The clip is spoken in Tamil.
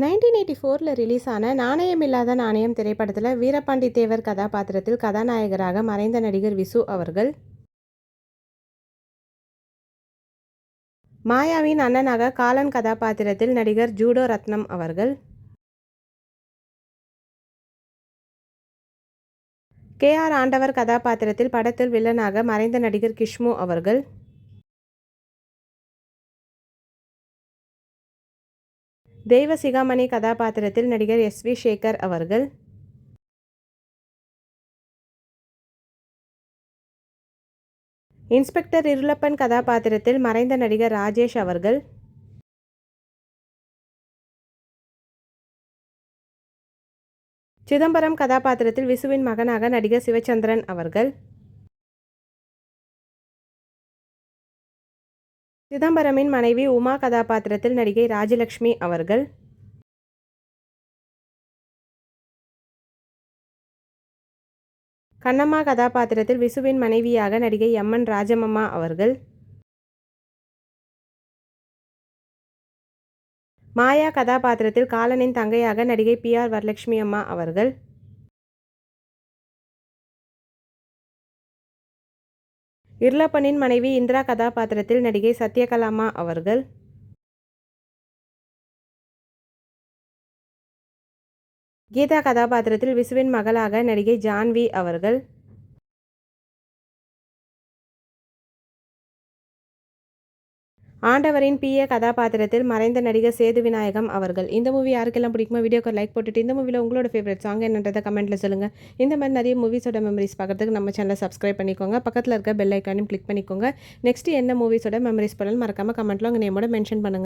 1984ல் ரிலீஸ் ஆன நாணயமில்லாத நாணயம் திரைப்படத்தில் வீரபாண்டி தேவர் கதாபாத்திரத்தில் கதாநாயகராக மறைந்த நடிகர் விசு அவர்கள். மாயாவின் அண்ணனாக காலன் கதாபாத்திரத்தில் நடிகர் ஜூடோ ரத்னம் அவர்கள். கே.ஆர். ஆண்டவர் கதாபாத்திரத்தில் படத்தில் வில்லனாக மறைந்த நடிகர் கிஷ்மு அவர்கள். தெய்வ சிகாமணி கதாபாத்திரத்தில் நடிகர் எஸ்.வி. சேகர் அவர்கள். இன்ஸ்பெக்டர் இருளப்பன் கதாபாத்திரத்தில் மறைந்த நடிகர் ராஜேஷ் அவர்கள். சிதம்பரம் கதாபாத்திரத்தில் விசுவின் மகனாக நடிகர் சிவச்சந்திரன் அவர்கள். சிதம்பரமின் மனைவி உமா கதாபாத்திரத்தில் நடிகை ராஜலட்சுமி அவர்கள். கண்ணம்மா கதாபாத்திரத்தில் விசுவின் மனைவியாக நடிகை எம்.என். ராஜமம்மா அவர்கள். மாயா கதாபாத்திரத்தில் காலனின் தங்கையாக நடிகை பி.ஆர். வரலட்சுமி அம்மா அவர்கள். இருளப்பனின் மனைவி இந்திரா கதாபாத்திரத்தில் நடிகை சத்யகலாமா அவர்கள். கீதா கதாபாத்திரத்தில் விசுவின் மகளாக நடிகை ஜான்வி அவர்கள். ஆண்டவரின் பி.ஏ. கதாபாத்திரத்தில் மறைந்த நடிகர் சேது விநாயகம் அவர்கள். இந்த மூவி யாருக்கெல்லாம் பிடிக்குமோ வீடியோக்கு லைக் போட்டுட்டு இந்த மூவியில் உங்களோட ஃபேவரட் சாங் என்னன்றதை கமெண்ட்டில் சொல்லுங்கள். இந்த மாதிரி நிறைய மூவிஸோட மெமரிஸ் பார்க்குறதுக்கு நம்ம சேனலை சப்ஸ்கிரைப் பண்ணிக்கோங்க. பக்கத்தில் இருக்க பெல் ஐக்கானையும் கிளிக் பண்ணிக்கோங்க. நெக்ஸ்ட் என்ன மூவிஸோட மெமரிஸ் பண்ணலாம் மறக்காமல் கமெண்ட்டில் உங்கள் நேமோட மென்ஷன் பண்ணுங்கள்.